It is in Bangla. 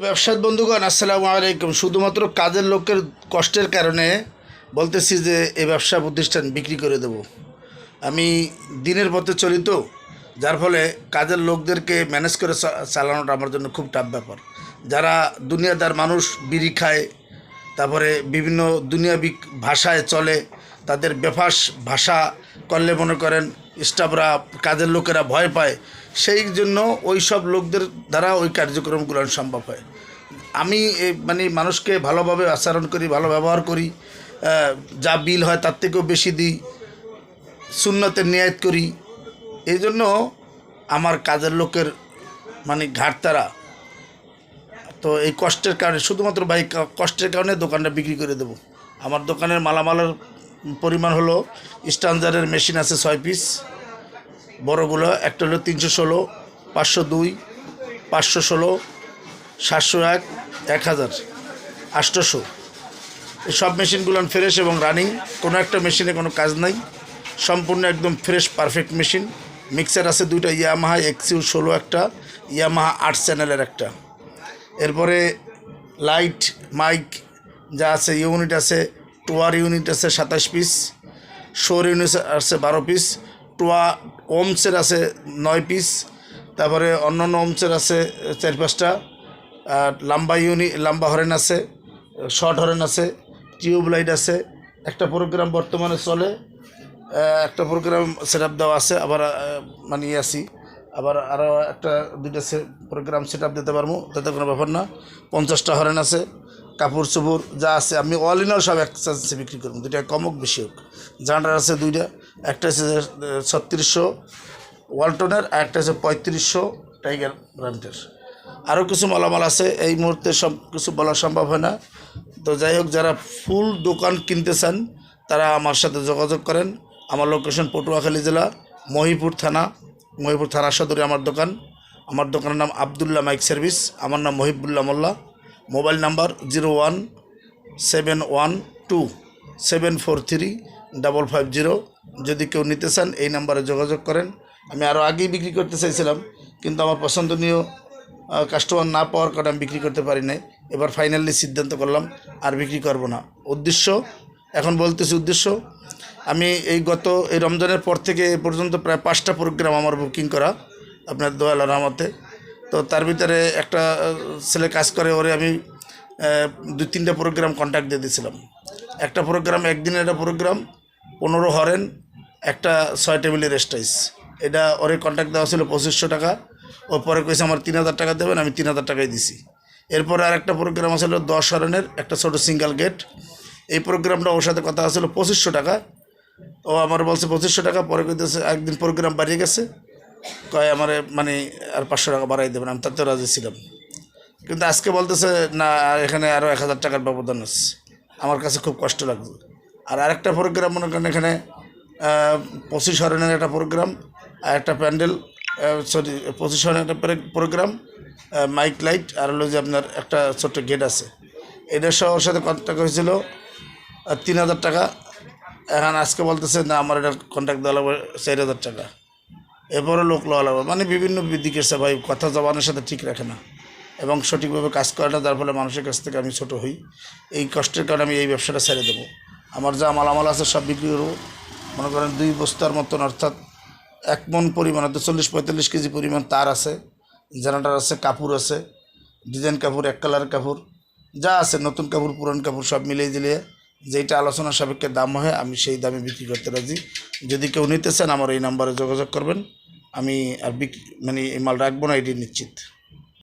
ব্যবসায়ী বন্ধুগণ আসসালামু আলাইকুম। শুধুমাত্র কাজের লোকের কষ্টের কারণে বলতেছি যে এই ব্যবসা প্রতিষ্ঠান বিক্রি করে দেব। আমি দিনের পথে চলি তো, যার ফলে কাজের লোকদেরকে ম্যানেজ করে চালানোটা আমার জন্য খুব টাফ ব্যাপার। যারা দুনিয়াদার মানুষ, বিড়ি খায়, তারপরে বিভিন্ন দুনিয়াবি ভাষায় চলে, তাদের বেফাস ভাষা করলে মনে করেন স্টাফরা, কাজের লোকেরা ভয় পায়। সেই জন্য ওই সব লোকদের দ্বারা ওই কার্যক্রমগুলো সম্ভব হয়। আমি মানে মানুষকে ভালোভাবে আচরণ করি, ভালো ব্যবহার করি, যা বিল হয় তার থেকেও বেশি দিই, সুন্নতের নিয়াত করি। এই জন্য আমার কাজের লোকের মানে ঘাটতারা তো এই কষ্টের কারণে, শুধুমাত্র ভাই কষ্টের কারণে দোকানটা বিক্রি করে দেব। আমার দোকানের মালামালের পরিমাণ হলো, স্ট্যান্ডার্ডের মেশিন আছে 6 পিস, বড়গুলো একটা হলো 316, 502, 516, 701, 1000, 800। এই সব মেশিনগুলো ফ্রেশ এবং রানিং, কোনো একটা মেশিনে কোনো কাজ নাই, সম্পূর্ণ একদম ফ্রেশ পারফেক্ট মেশিন। মিক্সার আছে 2টা, ইয়ামাহা XU16 একটা, ইয়ামাহা 8 চ্যানেলের একটা। এরপরে লাইট মাইক যা আছে, ইউনিট আছে, টোয়ার ইউনিট আছে 27 পিস, শোর ইউনিট আছে 12 পিস, টোয়া ওমসের আছে 9 পিস, তারপরে অন্যান্য ওমসের আছে 4-5টা, লাম্বা হরেন আছে, শর্ট হরেন আছে, টিউব লাইট আছে। একটা প্রোগ্রাম বর্তমানে চলে, একটা প্রোগ্রাম সেট আপ দেওয়া আছে, আবার মানে আসি, আবার আরও একটা 2টা প্রোগ্রাম সেট আপ দিতে পারবো, তাতে কোনো ব্যাপার না। 50টা হরেন আছে, কাপড় চোপড় যা আছে আমি অল ইন অল সব একসাথে বিক্রি করবো। 2টা কম হোক বেশি হোক। জান্ডার আছে 2টা, একটা আছে 3600 ওয়ালটনের, আর একটা আছে 3500 টাইগার ব্র্যান্ডের। আরও কিছু মালামাল আছে, এই মুহূর্তে সব কিছু বলা সম্ভব হয় না। তো যাই হোক, যারা ফুল দোকান কিনতে চান তারা আমার সাথে যোগাযোগ করেন। আমার লোকেশন পটুয়াখালী জেলা, মহিপুর থানা সদরে আমার দোকান। আমার দোকানের নাম আবদুল্লাহ মাইক সার্ভিস, আমার নাম মহিবুল্লাহ মোল্লা। Mobile number 01712743550। যদি কেউ নিতে চান এই নাম্বারে যোগাযোগ করেন। আমি আরও আগেই বিক্রি করতে চাইছিলাম, কিন্তু আমার পছন্দনীয় কাস্টমার না পাওয়ার কারণে আমি বিক্রি করতে পারি নাই। এবার ফাইনালি সিদ্ধান্ত করলাম আর বিক্রি করব না। এখন বলতেছি উদ্দেশ্য, আমি এই রমজানের পর থেকে এ পর্যন্ত প্রায় 5টা প্রোগ্রাম আমার বুকিং করা, আপনার দোয়াল রহমতে। তো তার ভিতরে একটা ছেলে কাজ করে, ওরে আমি 2-3টা প্রোগ্রাম কন্ট্যাক্ট দিয়ে দিয়েছিলাম। একটা প্রোগ্রাম, একদিনের একটা প্রোগ্রাম, 15 হরেন, একটা 6 টেবিলের স্টাইস, এটা ওরে কন্ট্যাক্ট দেওয়া ছিল 2500 টাকা। ও পরে কইছে আমার 3000 টাকা দেবেন, আমি 3000 টাকাই দিছি। এরপরে আর একটা প্রোগ্রাম আসছিল 10 হরেনের, একটা ছোট সিঙ্গেল গেট। এই প্রোগ্রামটা ওর সাথে কথা আসছিল 2500 টাকা। ও আমার বলছে 2500 টাকা, পরে কইতেছে একদিন প্রোগ্রাম বাড়িয়ে গেছে, কয় আমার মানে আর 500 টাকা বাড়াই দেবেন। আমি তাতে রাজি ছিলাম, কিন্তু আজকে বলতেছে না, এখানে আরও 1000 টাকার ব্যবধান আছে। আমার কাছে খুব কষ্ট লাগছে। আর আরেকটা প্রোগ্রাম মনে করেন এখানে 25 হরেনের একটা প্রোগ্রাম, আর একটা প্যান্ডেল, 25 হরেনের একটা প্রোগ্রাম, মাইক লাইট, আর হলো যে আপনার একটা ছোট্ট গেট আছে। এটার সহ ওর সাথে কন্ট্যাক্ট হয়েছিল 3000 টাকা। এখন আজকে বলতেছে না, আমার এটা কন্ট্যাক্ট দেওয়া লাগবে 4000 টাকা। এরপরে লোক লওয়া লাগবে, মানে বিভিন্ন দিকের সে ভাই কথা জবানের সাথে ঠিক রাখে না এবং সঠিকভাবে কাজ করে না, যার ফলে মানুষের কাছ থেকে আমি ছোটো হই। এই কষ্টের কারণে আমি এই ব্যবসাটা ছেড়ে দেবো। আমার যা মালামাল আছে সব বিক্রি করবো। মনে করেন 2 বস্তার মতন, অর্থাৎ 1 মণ পরিমাণ, অর্থাৎ 40-45 কেজি পরিমাণ তার আছে, জেনারেটর আছে, কাপড় আছে, ডিজাইন কাপড়, 1 কালার কাপড় যা আছে, নতুন কাপড় পুরান কাপড় সব মিলিয়ে দিলিয়ে যেইটা আলোচনা সাপেক্ষে দাম হয় আমি সেই দামে বিক্রি করতে রাজি। যদি কেউ নিতে চান আমার এই নাম্বারে যোগাযোগ করবেন। আমি আর মানে এই মাল রাখবো না, এটি নিশ্চিত।